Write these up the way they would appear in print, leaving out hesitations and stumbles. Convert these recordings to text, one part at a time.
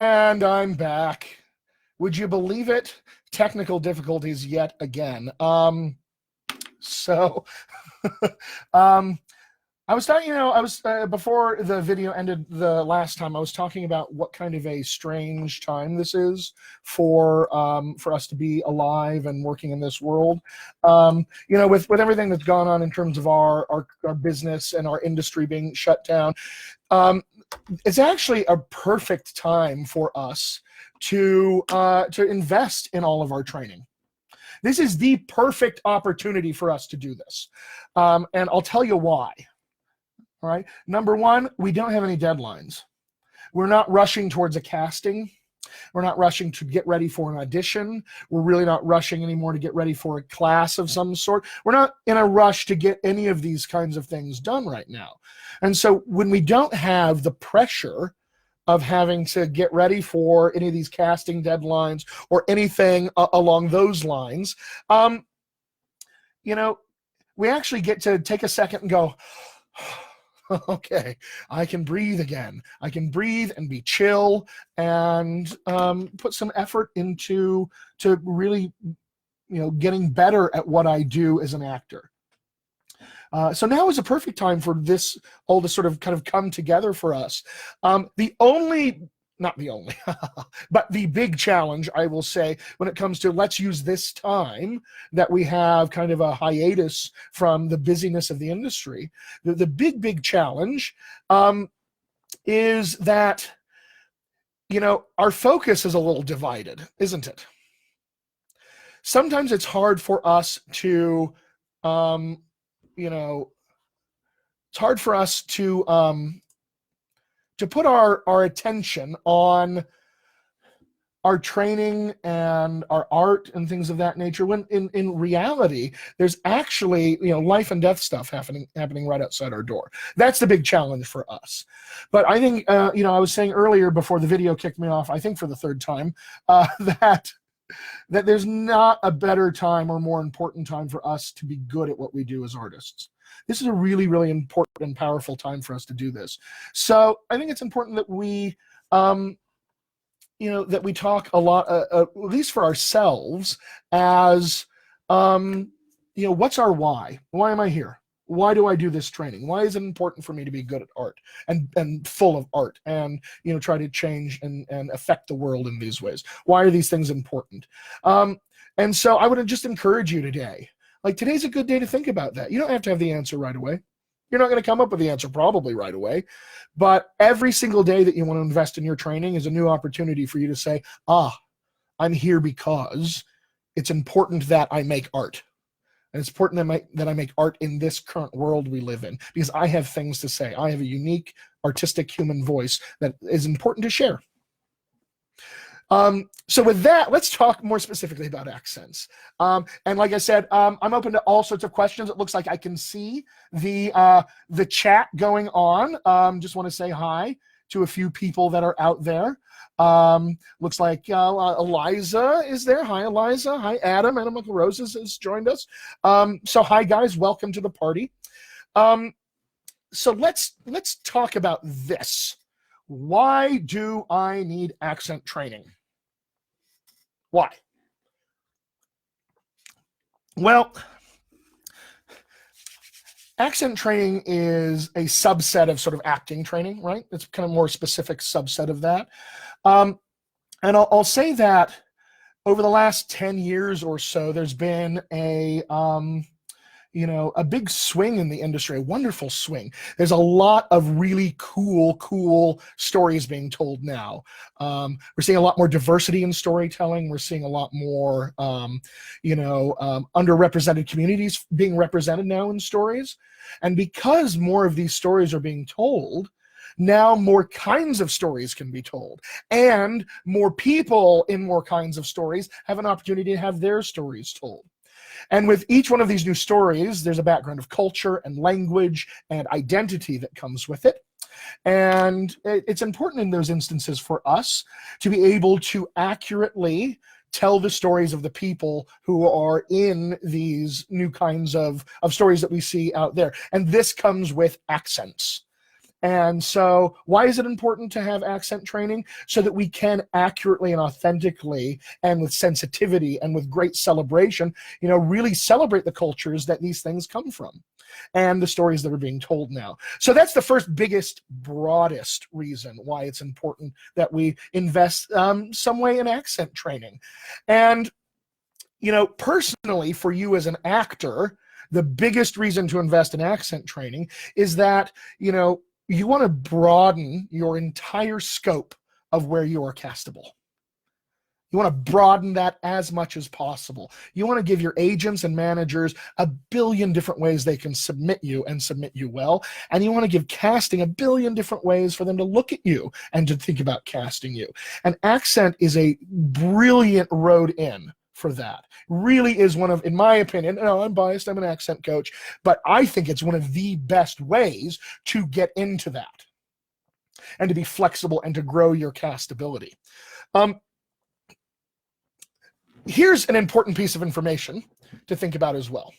And I'm back. Would you believe it? Technical difficulties yet again. So, um, I was talking, I was before the video ended the last time. I was talking about what kind of a strange time this is for us to be alive and working in this world. With everything that's gone on in terms of our business and our industry being shut down. Um, it's actually a perfect time for us to invest in all of our training. This is the perfect opportunity for us to do this, and I'll tell you why. All right. Number one, we don't have any deadlines. We're not rushing towards a casting. We're not rushing to get ready for an audition. We're really not rushing anymore to get ready for a class of some sort. We're not in a rush to get any of these kinds of things done right now. And so when we don't have the pressure of having to get ready for any of these casting deadlines or anything along those lines, we actually get to take a second and go, okay, I can breathe again. I can breathe and be chill and put some effort into really, getting better at what I do as an actor. So now is a perfect time for this all to sort of kind of come together for us. Not the only, but the big challenge, I will say, when it comes to let's use this time that we have kind of a hiatus from the busyness of the industry. The big challenge is that, our focus is a little divided, isn't it? Sometimes it's hard for us to, it's hard for us to put our attention on our training and our art and things of that nature, when in reality there's actually life and death stuff happening right outside our door. That's the big challenge for us. But I think I was saying earlier before the video kicked me off, I think for the third time, that there's not a better time or more important time for us to be good at what we do as artists. This is a really, really important and powerful time for us to do this. So I think it's important that we, that we talk a lot, at least for ourselves, as, what's our why? Why am I here? Why do I do this training? Why is it important for me to be good at art and full of art and try to change and affect the world in these ways? Why are these things important? And so I would just encourage you today. Like, today's a good day to think about that. You don't have to have the answer right away. You're not going to come up with the answer probably right away. But every single day that you want to invest in your training is a new opportunity for you to say, I'm here because it's important that I make art. And it's important that I make art in this current world we live in, because I have things to say. I have a unique, artistic human voice that is important to share. So with that, let's talk more specifically about accents. And like I said, I'm open to all sorts of questions. It looks like I can see the chat going on. Just want to say hi to a few people that are out there. Looks like Eliza is there. Hi, Eliza. Hi, Adam. Adam McRose has joined us. So hi, guys. Welcome to the party. So let's talk about this. Why do I need accent training? Why? Well, accent training is a subset of sort of acting training, right? It's kind of more specific subset of that. And I'll say that over the last 10 years or so, there's been a big swing in the industry, a wonderful swing. There's a lot of really cool stories being told now. We're seeing a lot more diversity in storytelling. We're seeing a lot more, underrepresented communities being represented now in stories. And because more of these stories are being told, now more kinds of stories can be told, and more people in more kinds of stories have an opportunity to have their stories told. And with each one of these new stories, there's a background of culture and language and identity that comes with it. And it's important in those instances for us to be able to accurately tell the stories of the people who are in these new kinds of stories that we see out there. And this comes with accents. And so why is it important to have accent training? So that we can accurately and authentically and with sensitivity and with great celebration, really celebrate the cultures that these things come from and the stories that are being told now. So that's the first, biggest, broadest reason why it's important that we invest some way in accent training. And, personally, for you as an actor, the biggest reason to invest in accent training is that, you want to broaden your entire scope of where you are castable. You want to broaden that as much as possible. You want to give your agents and managers a billion different ways they can submit you and submit you well. And you want to give casting a billion different ways for them to look at you and to think about casting you. And accent is a brilliant road in for that. Really is one of, in my opinion, no, I'm biased, I'm an accent coach, but I think it's one of the best ways to get into that and to be flexible and to grow your castability. Here's an important piece of information to think about as well.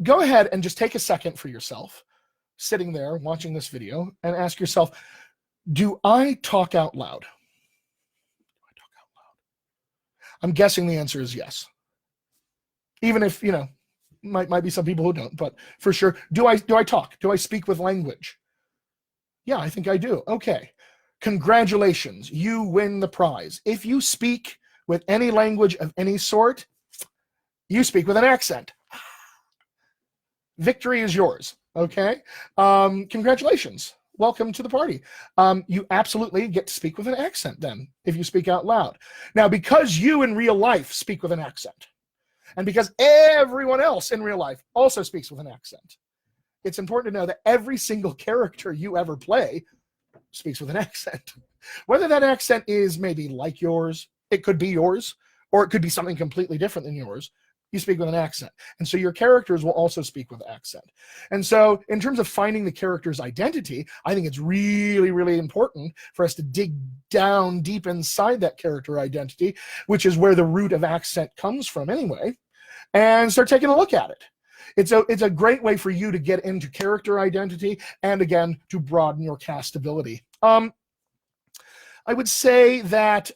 Go ahead and just take a second for yourself, sitting there watching this video, and ask yourself, do I talk out loud? I'm guessing the answer is yes. Even if, might be some people who don't, but for sure, do I talk? Do I speak with language? Yeah, I think I do. Okay. Congratulations, you win the prize. If you speak with any language of any sort, you speak with an accent. Victory is yours, okay? Congratulations. Welcome to the party. You absolutely get to speak with an accent then, if you speak out loud. Now, because you in real life speak with an accent, and because everyone else in real life also speaks with an accent, it's important to know that every single character you ever play speaks with an accent. Whether that accent is maybe like yours, it could be yours, or it could be something completely different than yours. You speak with an accent. And so your characters will also speak with accent. And so in terms of finding the character's identity, I think it's really, really important for us to dig down deep inside that character identity, which is where the root of accent comes from anyway, and start taking a look at it. It's a great way for you to get into character identity and, again, to broaden your castability. I would say that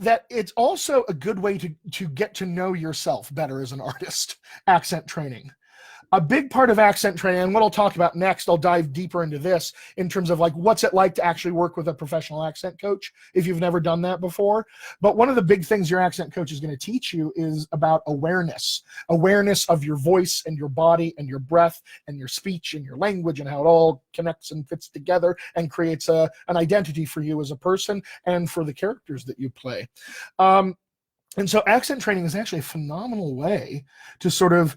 that it's also a good way to get to know yourself better as an artist, accent training. A big part of accent training, and what I'll talk about next, I'll dive deeper into this in terms of like what's it like to actually work with a professional accent coach if you've never done that before. But one of the big things your accent coach is going to teach you is about awareness of your voice and your body and your breath and your speech and your language and how it all connects and fits together and creates an identity for you as a person and for the characters that you play. And so accent training is actually a phenomenal way to sort of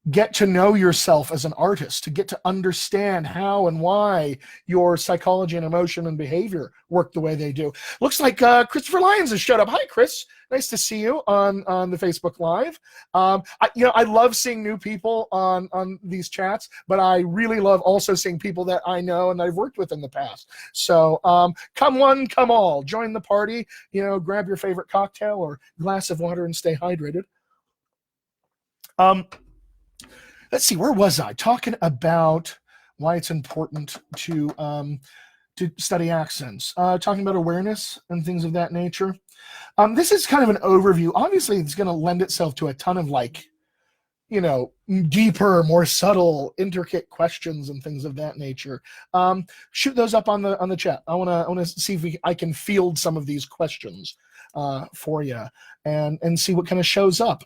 get to know yourself as an artist, to get to understand how and why your psychology and emotion and behavior work the way they do. Looks like Christopher Lyons has showed up. Hi, Chris. Nice to see you on the Facebook Live. I love seeing new people on these chats, but I really love also seeing people that I know and I've worked with in the past. So come one, come all. Join the party. Grab your favorite cocktail or glass of water and stay hydrated. Let's see, where was I? Talking about why it's important to study accents. Talking about awareness and things of that nature. This is kind of an overview. Obviously, it's going to lend itself to a ton of deeper, more subtle, intricate questions and things of that nature. Shoot those up on the chat. I want to see if I can field some of these questions for you and see what kind of shows up.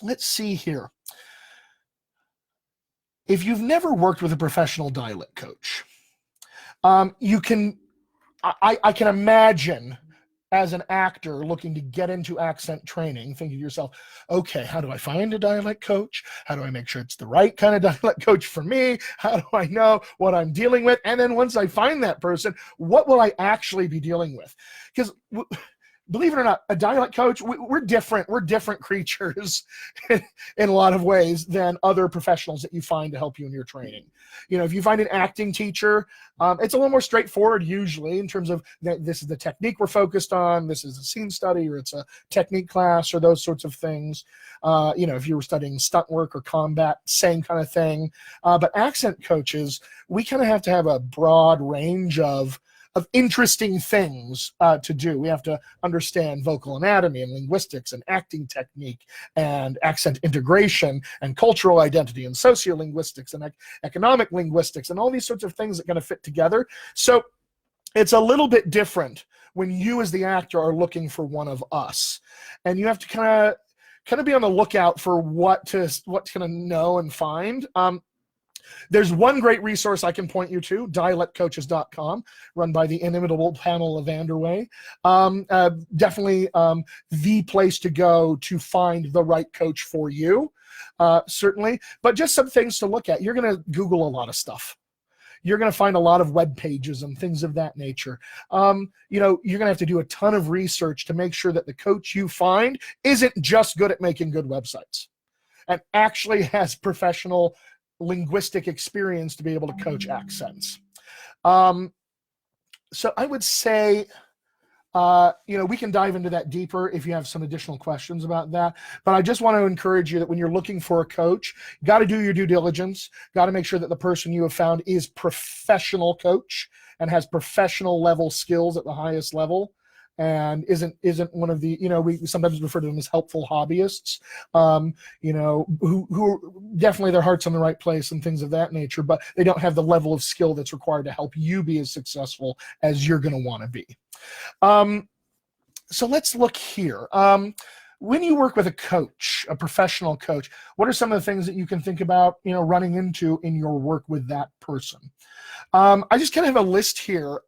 Let's see here. If you've never worked with a professional dialect coach, I can imagine as an actor looking to get into accent training, thinking to yourself, okay, how do I find a dialect coach? How do I make sure it's the right kind of dialect coach for me? How do I know what I'm dealing with? And then once I find that person, what will I actually be dealing with? Because believe it or not, a dialect coach, we're different. We're different creatures in a lot of ways than other professionals that you find to help you in your training. You know, if you find an acting teacher, it's a little more straightforward usually in terms of this is the technique we're focused on, this is a scene study, or it's a technique class, or those sorts of things. You know, if you were studying stunt work or combat, same kind of thing. But accent coaches, we kind of have to have a broad range of interesting things to do. We have to understand vocal anatomy and linguistics and acting technique and accent integration and cultural identity and sociolinguistics and economic linguistics and all these sorts of things that kind of fit together. So it's a little bit different when you as the actor are looking for one of us, and you have to kind of be on the lookout for what to know and find. There's one great resource I can point you to, dialectcoaches.com, run by the inimitable Pamela Vanderway. Definitely the place to go to find the right coach for you, certainly. But just some things to look at. You're going to Google a lot of stuff. You're going to find a lot of web pages and things of that nature. You know, you're going to have to do a ton of research to make sure that the coach you find isn't just good at making good websites and actually has professional linguistic experience to be able to coach accents. So I would say, you know, we can dive into that deeper if you have some additional questions about that. But I just want to encourage you that when you're looking for a coach, you got to do your due diligence, got to make sure that the person you have found is professional coach and has professional level skills at the highest level, and isn't one of the, you know, we sometimes refer to them as helpful hobbyists, you know, who definitely their heart's in the right place and things of that nature, but they don't have the level of skill that's required to help you be as successful as you're going to want to be. So let's look here. When you work with a coach, a professional coach, what are some of the things that you can think about, you know, running into in your work with that person? I just kind of have a list here.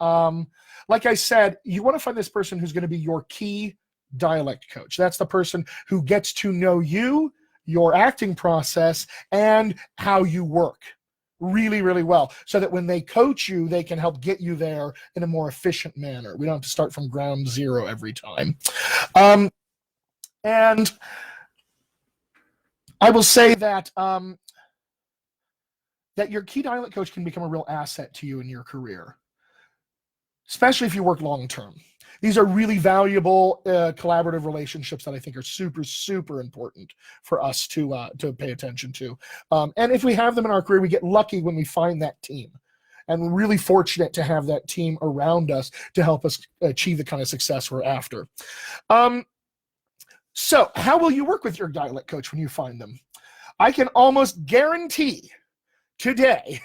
Like I said, you want to find this person who's going to be your key dialect coach. That's the person who gets to know you, your acting process, and how you work really, really well, so that when they coach you, they can help get you there in a more efficient manner. We don't have to start from ground zero every time. And I will say that that your key dialect coach can become a real asset to you in your career, especially if you work long-term. These are really valuable collaborative relationships that I think are super, super important for us to pay attention to. And if we have them in our career, we get lucky when we find that team. And we're really fortunate to have that team around us to help us achieve the kind of success we're after. So how will you work with your dialect coach when you find them? I can almost guarantee today,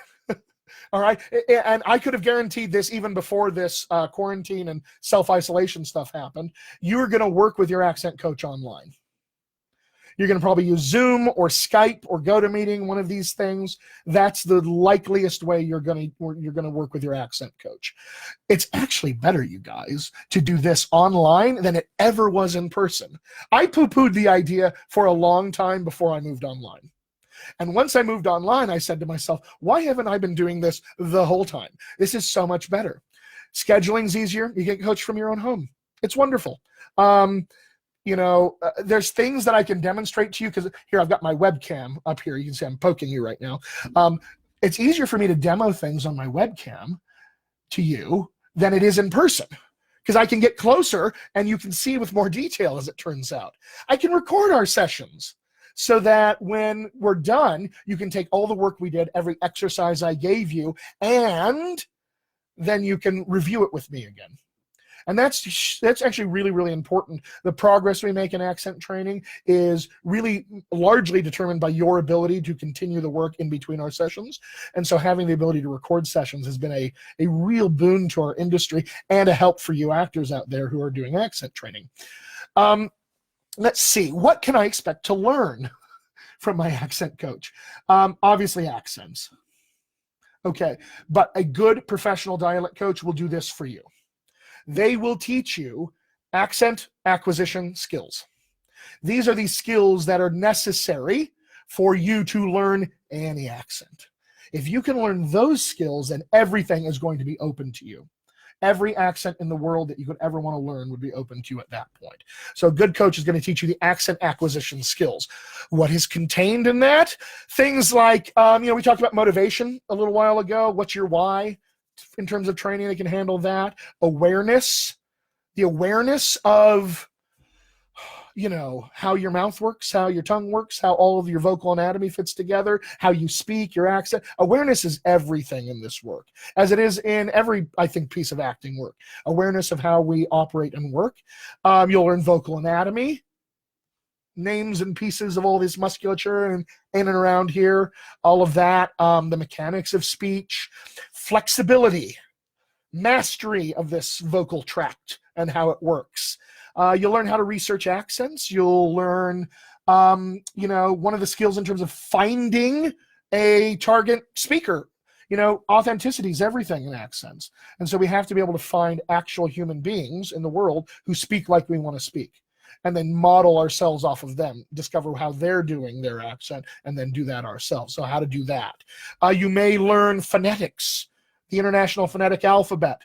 all right, and I could have guaranteed this even before this quarantine and self-isolation stuff happened, you're going to work with your accent coach online. You're going to probably use Zoom or Skype or GoToMeeting, one of these things. That's the likeliest way you're going to work with your accent coach. It's actually better, you guys, to do this online than it ever was in person. I poo-pooed the idea for a long time before I moved online. And once I moved online, I said to myself, why haven't I been doing this the whole time? This is so much better. Scheduling's easier. You get coached from your own home. It's wonderful. You know, there's things that I can demonstrate to you, because here I've got my webcam up here. You can see I'm poking you right now. It's easier for me to demo things on my webcam to you than it is in person, because I can get closer and you can see with more detail, as it turns out. I can record our sessions so that when we're done, you can take all the work we did, every exercise I gave you, and then you can review it with me again. And that's actually really, really important. The progress we make in accent training is really largely determined by your ability to continue the work in between our sessions. And so having the ability to record sessions has been a real boon to our industry and a help for you actors out there who are doing accent training. Let's see, what can I expect to learn from my accent coach? Obviously accents. Okay, but a good professional dialect coach will do this for you. They will teach you accent acquisition skills. These are the skills that are necessary for you to learn any accent. If you can learn those skills, then everything is going to be open to you. Every accent in the world that you could ever want to learn would be open to you at that point. So a good coach is going to teach you the accent acquisition skills. What is contained in that? Things like, we talked about motivation a little while ago. What's your why in terms of training that can handle that? Awareness, the awareness of how your mouth works, how your tongue works, how all of your vocal anatomy fits together, how you speak, your accent. Awareness is everything in this work, as it is in every, I think, piece of acting work. Awareness of how we operate and work. You'll learn vocal anatomy, names and pieces of all this musculature and in and around here, all of that, the mechanics of speech, flexibility, mastery of this vocal tract and how it works. You'll learn how to research accents. You'll learn, one of the skills in terms of finding a target speaker. Authenticity is everything in accents. And so we have to be able to find actual human beings in the world who speak like we want to speak, and then model ourselves off of them, discover how they're doing their accent, and then do that ourselves. So how to do that. You may learn phonetics, the International Phonetic Alphabet.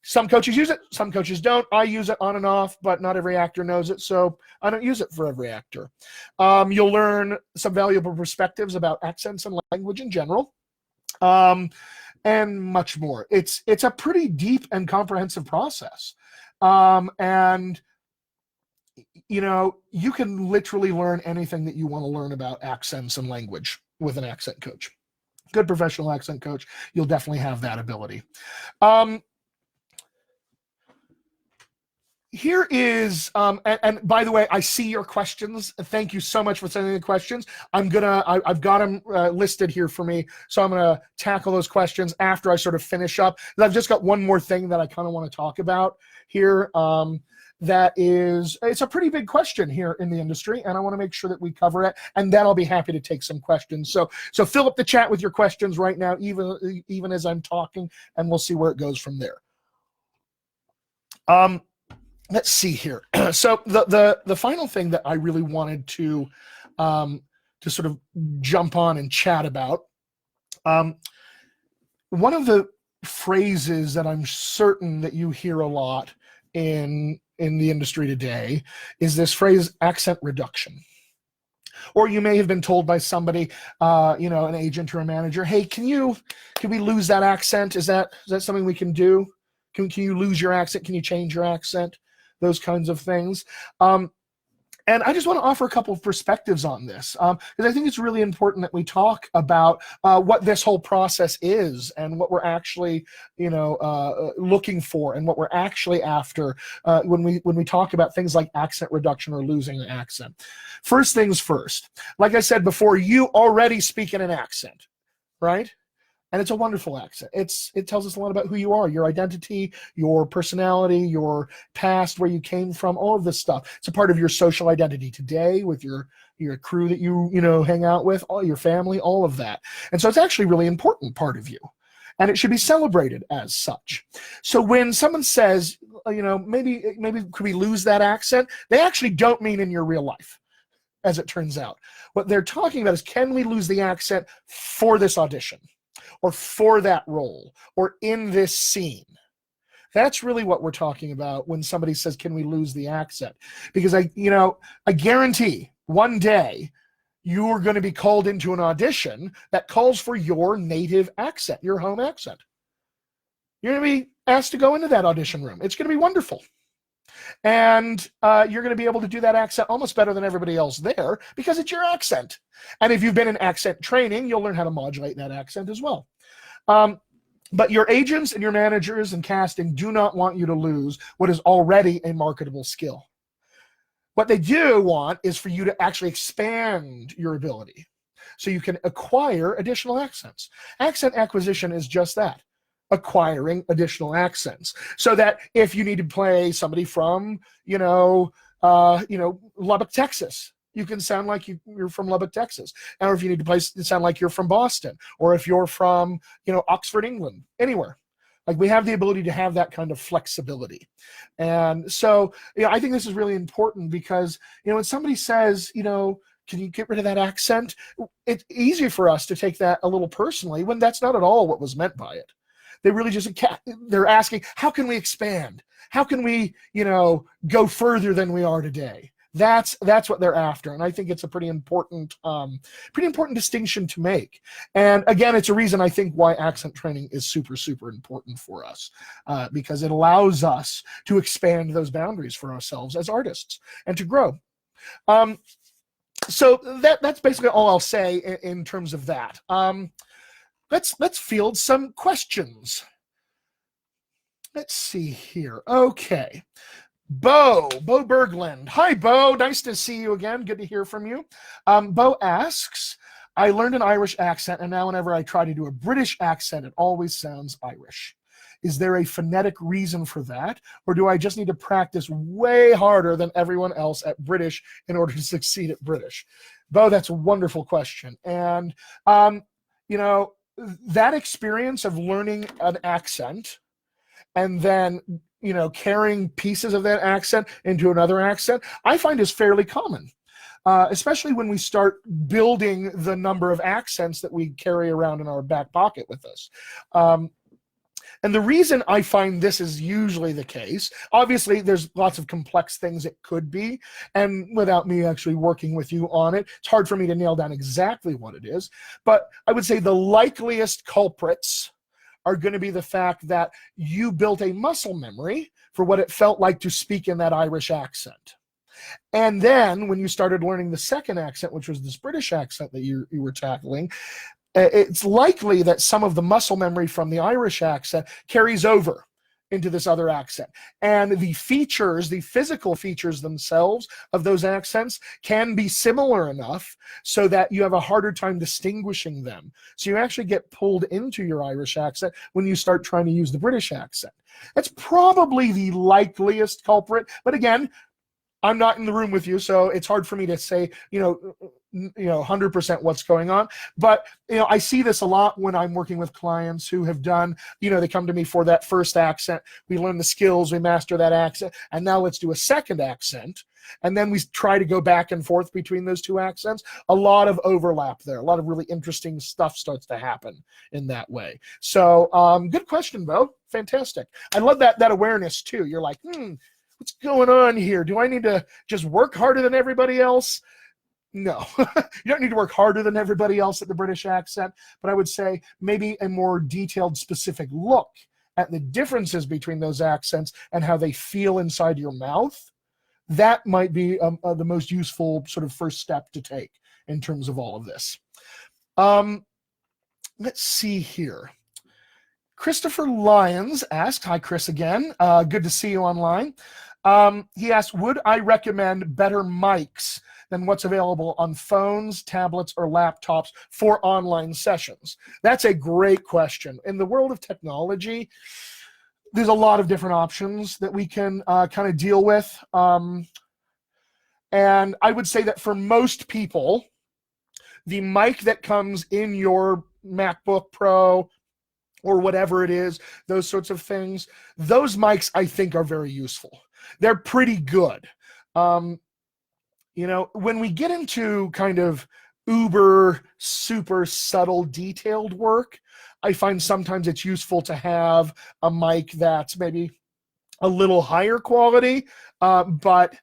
Some coaches use it, some coaches don't. I use it on and off, but not every actor knows it, so I don't use it for every actor. You'll learn some valuable perspectives about accents and language in general, and much more. It's a pretty deep and comprehensive process. And you can literally learn anything that you want to learn about accents and language with an accent coach. Good professional accent coach, you'll definitely have that ability. Here is, and by the way, I see your questions. Thank you so much for sending the questions. I've got them listed here for me, so I'm gonna tackle those questions after I sort of finish up. I've just got one more thing that I kind of want to talk about here. It's a pretty big question here in the industry, and I want to make sure that we cover it, and then I'll be happy to take some questions. So fill up the chat with your questions right now, even as I'm talking, and we'll see where it goes from there. Let's see here. So the final thing that I really wanted to sort of jump on and chat about, one of the phrases that I'm certain that you hear a lot in the industry today is this phrase, accent reduction. Or you may have been told by somebody, an agent or a manager, hey, can we lose that accent? Is that something we can do? Can you lose your accent? Can you change your accent? Those kinds of things. And I just want to offer a couple of perspectives on this, because I think it's really important that we talk about what this whole process is and what we're actually, looking for and what we're actually after when we talk about things like accent reduction or losing an accent. First things first, like I said before, you already speak in an accent, right? And it's a wonderful accent. It tells us a lot about who you are, your identity, your personality, your past, where you came from, all of this stuff. It's a part of your social identity today with your crew that you hang out with, all your family, all of that. And so it's actually a really important part of you. And it should be celebrated as such. So when someone says, maybe could we lose that accent, they actually don't mean in your real life, as it turns out. What they're talking about is, can we lose the accent for this audition? Or for that role, or in this scene. That's really what we're talking about when somebody says, can we lose the accent? Because I guarantee one day you're going to be called into an audition that calls for your native accent, your home accent. You're going to be asked to go into that audition room. It's going to be wonderful. And you're going to be able to do that accent almost better than everybody else there because it's your accent. And if you've been in accent training, you'll learn how to modulate that accent as well. But your agents and your managers and casting do not want you to lose what is already a marketable skill. What they do want is for you to actually expand your ability so you can acquire additional accents. Accent acquisition is just that. Acquiring additional accents, so that if you need to play somebody from, Lubbock, Texas, you can sound like you're from Lubbock, Texas. Or if you need to sound like you're from Boston, or if you're from, Oxford, England, anywhere. Like, we have the ability to have that kind of flexibility. And so, I think this is really important because, when somebody says, can you get rid of that accent? It's easy for us to take that a little personally when that's not at all what was meant by it. They really just, they're asking, how can we expand? How can we, go further than we are today? That's what they're after, and I think it's a pretty important distinction to make. And again, it's a reason I think why accent training is super, super important for us, because it allows us to expand those boundaries for ourselves as artists and to grow. So that's basically all I'll say in terms of that. Let's field some questions. Let's see here. Okay. Bo Berglund. Hi, Bo. Nice to see you again. Good to hear from you. Bo asks, I learned an Irish accent, and now whenever I try to do a British accent, it always sounds Irish. Is there a phonetic reason for that, or do I just need to practice way harder than everyone else at British in order to succeed at British? Bo, that's a wonderful question. And, that experience of learning an accent and then carrying pieces of that accent into another accent, I find is fairly common, especially when we start building the number of accents that we carry around in our back pocket with us. And the reason I find this is usually the case, obviously there's lots of complex things it could be, and without me actually working with you on it, it's hard for me to nail down exactly what it is, but I would say the likeliest culprits are going to be the fact that you built a muscle memory for what it felt like to speak in that Irish accent. And then when you started learning the second accent, which was this British accent that you were tackling, it's likely that some of the muscle memory from the Irish accent carries over into this other accent. And the features, the physical features themselves of those accents can be similar enough so that you have a harder time distinguishing them. So you actually get pulled into your Irish accent when you start trying to use the British accent. That's probably the likeliest culprit. But again, I'm not in the room with you, so it's hard for me to say, 100% what's going on. But, I see this a lot when I'm working with clients who have done, they come to me for that first accent. We learn the skills, we master that accent, and now let's do a second accent. And then we try to go back and forth between those two accents. A lot of overlap there. A lot of really interesting stuff starts to happen in that way. So good question, Bo. Fantastic. I love that awareness, too. You're like, what's going on here? Do I need to just work harder than everybody else? No, you don't need to work harder than everybody else at the British accent, but I would say maybe a more detailed, specific look at the differences between those accents and how they feel inside your mouth. That might be the most useful sort of first step to take in terms of all of this. Let's see here. Christopher Lyons asked, hi, Chris, again. Good to see you online. He asked, would I recommend better mics than what's available on phones, tablets, or laptops for online sessions? That's a great question. In the world of technology, there's a lot of different options that we can kind of deal with. And I would say that for most people, the mic that comes in your MacBook Pro or whatever it is, those sorts of things, those mics I think are very useful. They're pretty good. When we get into kind of uber, super subtle, detailed work, I find sometimes it's useful to have a mic that's maybe a little higher quality, but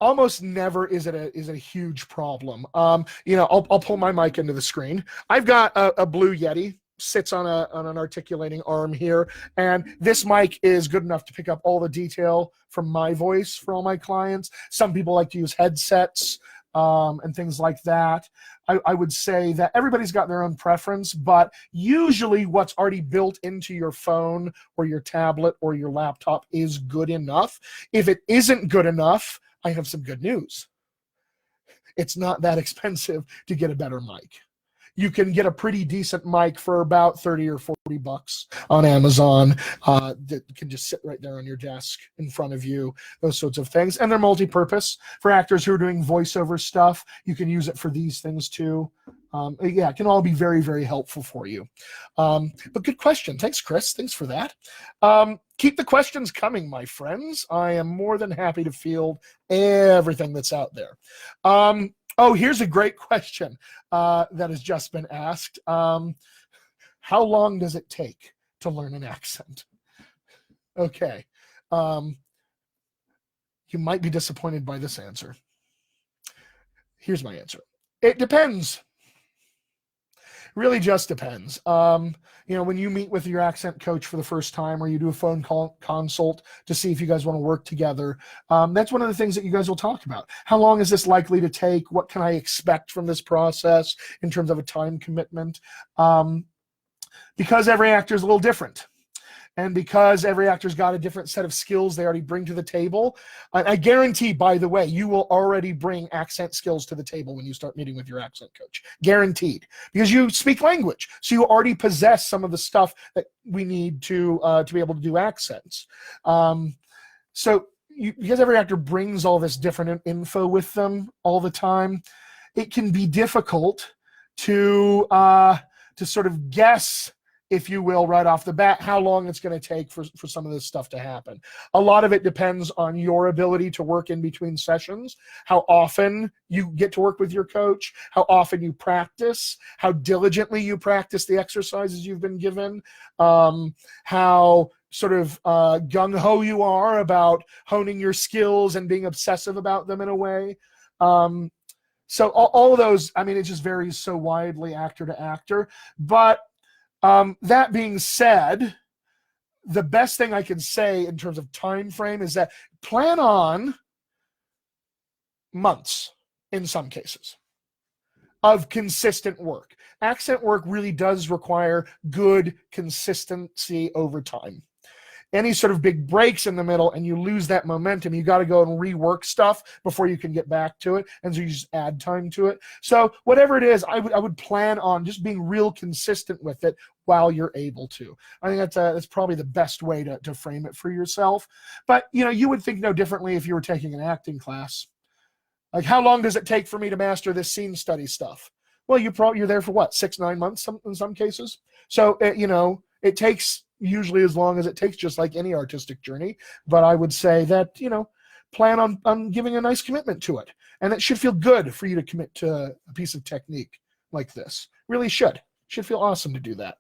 almost never is it a huge problem. I'll pull my mic into the screen. I've got a Blue Yeti, sits on an articulating arm here, and this mic is good enough to pick up all the detail from my voice for all my clients. Some people like to use headsets and things like that. I would say that everybody's got their own preference, but usually what's already built into your phone or your tablet or your laptop is good enough. If it isn't good enough, I have some good news. It's not that expensive to get a better mic. You can get a pretty decent mic for about 30 or 40 bucks on Amazon that can just sit right there on your desk in front of you, those sorts of things. And they're multi-purpose. For actors who are doing voiceover stuff, you can use it for these things too. It can all be very, very helpful for you. But good question. Thanks, Chris. Thanks for that. Keep the questions coming, my friends. I am more than happy to field everything that's out there. Here's a great question that has just been asked. How long does it take to learn an accent? Okay. You might be disappointed by this answer. Here's my answer. It depends. Really just depends. When you meet with your accent coach for the first time, or you do a phone call consult to see if you guys want to work together, that's one of the things that you guys will talk about. How long is this likely to take? What can I expect from this process in terms of a time commitment? Because every actor is a little different. And because every actor's got a different set of skills they already bring to the table, I guarantee, by the way, you will already bring accent skills to the table when you start meeting with your accent coach. Guaranteed. Because you speak language. So you already possess some of the stuff that we need to be able to do accents. Because every actor brings all this different info with them all the time, it can be difficult to sort of guess, if you will, right off the bat, how long it's going to take for some of this stuff to happen. A lot of it depends on your ability to work in between sessions, how often you get to work with your coach, how often you practice, how diligently you practice the exercises you've been given, how sort of gung-ho you are about honing your skills and being obsessive about them in a way. So all of those, I mean, it just varies so widely actor to actor. But that being said, the best thing I can say in terms of time frame is that plan on months in some cases of consistent work. Accent work really does require good consistency over time. Any sort of big breaks in the middle and you lose that momentum, you got to go and rework stuff before you can get back to it, and so you just add time to it. So whatever it is, I would plan on just being real consistent with it while you're able to. I think that's probably the best way to frame it for yourself. But you would think no differently if you were taking an acting class. Like, how long does it take for me to master this scene study stuff? Well, you're there for what, 6-9 months in some cases. So it takes usually as long as it takes, just like any artistic journey. But I would say that, plan on giving a nice commitment to it. And it should feel good for you to commit to a piece of technique like this. Really should. Should feel awesome to do that.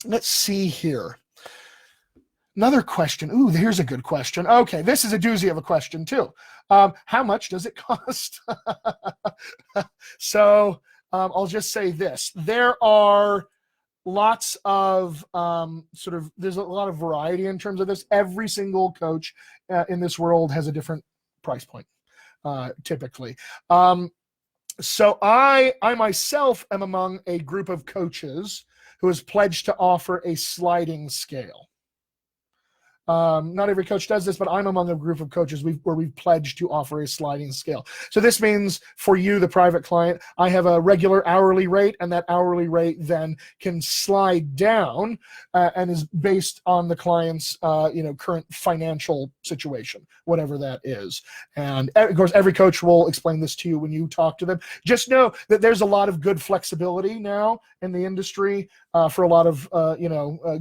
Let's see here. Another question. Ooh, here's a good question. Okay, this is a doozy of a question too. How much does it cost? So I'll just say this. There are lots of there's a lot of variety in terms of this. Every single coach in this world has a different price point, typically. So I myself am among a group of coaches who has pledged to offer a sliding scale. Not every coach does this, but I'm among a group of coaches where we've pledged to offer a sliding scale. So this means for you, the private client, I have a regular hourly rate, and that hourly rate then can slide down and is based on the client's current financial situation, whatever that is. And of course, every coach will explain this to you when you talk to them. Just know that there's a lot of good flexibility now in the industry for a lot of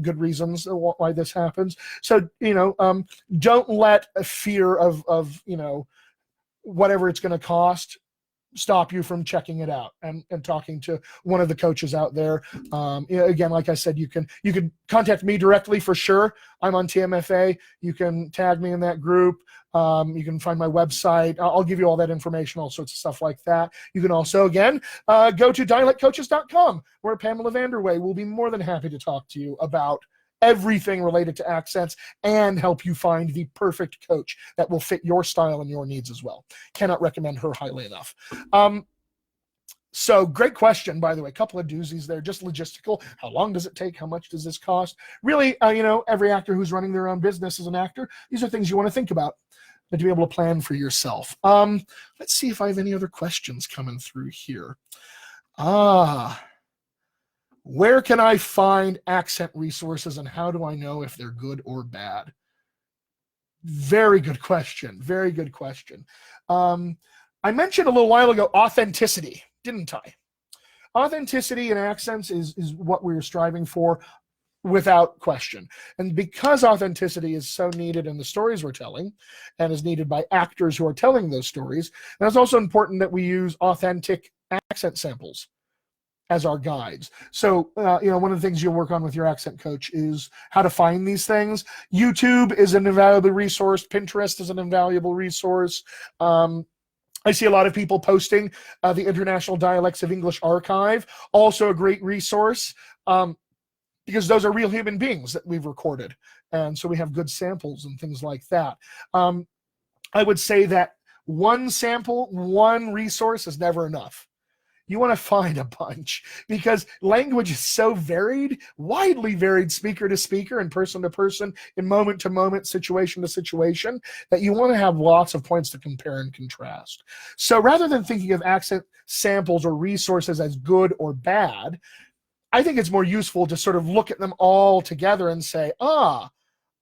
good reasons why this happens. So don't let a fear of whatever it's going to cost stop you from checking it out and talking to one of the coaches out there. Again, like I said, you can contact me directly for sure. I'm on TMFA. You can tag me in that group. You can find my website. I'll give you all that information, all sorts of stuff like that. You can also, again, go to dialectcoaches.com, where Pamela Vanderway will be more than happy to talk to you about everything related to accents and help you find the perfect coach that will fit your style and your needs as well. Cannot recommend her highly enough. So great question, by the way. A couple of doozies there, just logistical. How long does it take? How much does this cost? Really, every actor who's running their own business as an actor, these are things you want to think about and to be able to plan for yourself. Let's see if I have any other questions coming through here. Where can I find accent resources, and how do I know if they're good or bad? Very good question. Very good question. I mentioned a little while ago authenticity, didn't I? Authenticity in accents is what we're striving for without question. And because authenticity is so needed in the stories we're telling and is needed by actors who are telling those stories, and it's also important that we use authentic accent samples as our guides. So, one of the things you'll work on with your accent coach is how to find these things. YouTube is an invaluable resource. Pinterest is an invaluable resource. I see a lot of people posting the International Dialects of English Archive, also a great resource, because those are real human beings that we've recorded. And so we have good samples and things like that. I would say that one sample, one resource is never enough. You want to find a bunch, because language is so varied, widely varied, speaker to speaker and person to person, in moment to moment, situation to situation, that you want to have lots of points to compare and contrast. So rather than thinking of accent samples or resources as good or bad, I think it's more useful to sort of look at them all together and say, what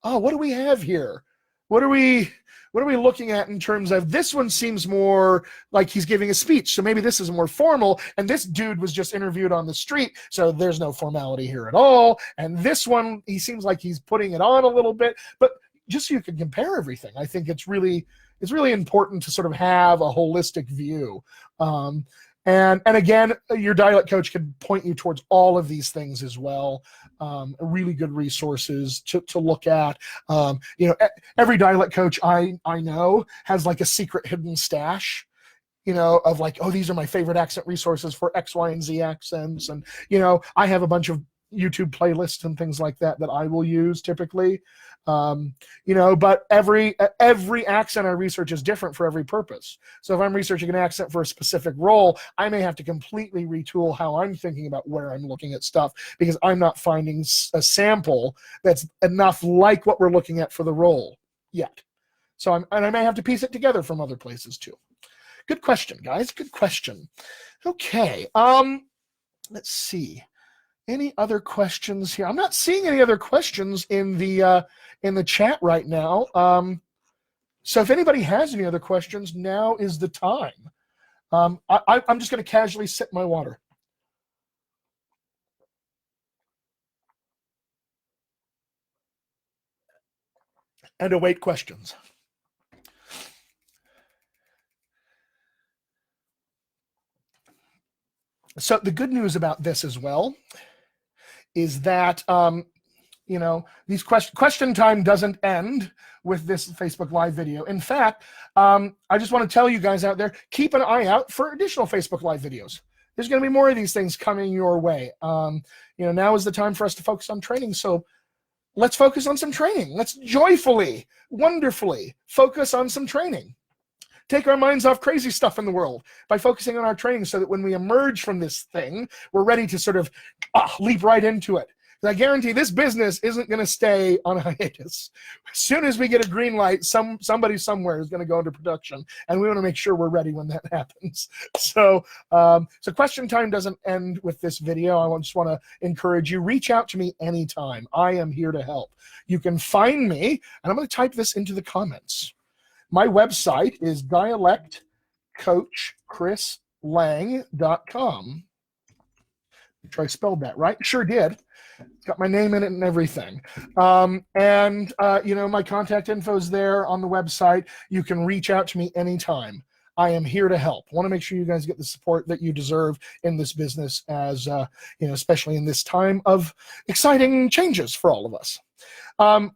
do we have here? What are we looking at in terms of, this one seems more like he's giving a speech, so maybe this is more formal, and this dude was just interviewed on the street, so there's no formality here at all, and this one, he seems like he's putting it on a little bit, but just so you can compare everything. I think it's really important to sort of have a holistic view. And again, your dialect coach can point you towards all of these things as well. Really good resources to look at. Every dialect coach I know has like a secret hidden stash, of like, these are my favorite accent resources for X, Y, and Z accents. And, I have a bunch of YouTube playlists and things like that I will use typically. But every accent I research is different for every purpose. So if I'm researching an accent for a specific role, I may have to completely retool how I'm thinking about where I'm looking at stuff, because I'm not finding a sample that's enough like what we're looking at for the role yet. So I may have to piece it together from other places too. Good question, guys. Good question. Okay. Let's see. Any other questions here? I'm not seeing any other questions in the chat right now. So if anybody has any other questions, now is the time. I'm just going to casually sip my water and await questions. So the good news about this as well is that these question time doesn't end with this Facebook Live video. In fact, I just want to tell you guys out there, keep an eye out for additional Facebook Live videos. There's going to be more of these things coming your way. Now is the time for us to focus on training. So let's focus on some training. Let's joyfully, wonderfully focus on some training. Take our minds off crazy stuff in the world by focusing on our training, so that when we emerge from this thing, we're ready to sort of leap right into it. I guarantee this business isn't going to stay on hiatus. As soon as we get a green light, somebody somewhere is going to go into production, and we want to make sure we're ready when that happens. So question time doesn't end with this video. I just want to encourage you, reach out to me anytime. I am here to help. You can find me, and I'm going to type this into the comments. My website is dialectcoachchrislang.com. Make sure I spelled that right. Sure did. It's got my name in it and everything. My contact info is there on the website. You can reach out to me anytime. I am here to help. I want to make sure you guys get the support that you deserve in this business, as especially in this time of exciting changes for all of us.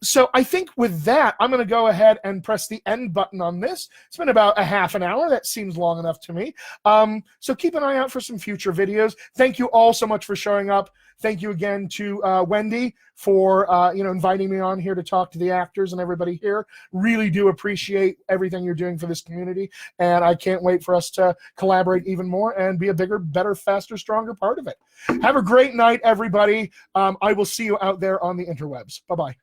So I think with that, I'm going to go ahead and press the end button on this. It's been about a half an hour. That seems long enough to me. So keep an eye out for some future videos. Thank you all so much for showing up. Thank you again to Wendy for inviting me on here to talk to the actors and everybody here. Really do appreciate everything you're doing for this community, and I can't wait for us to collaborate even more and be a bigger, better, faster, stronger part of it. Have a great night, everybody. I will see you out there on the interwebs. Bye-bye.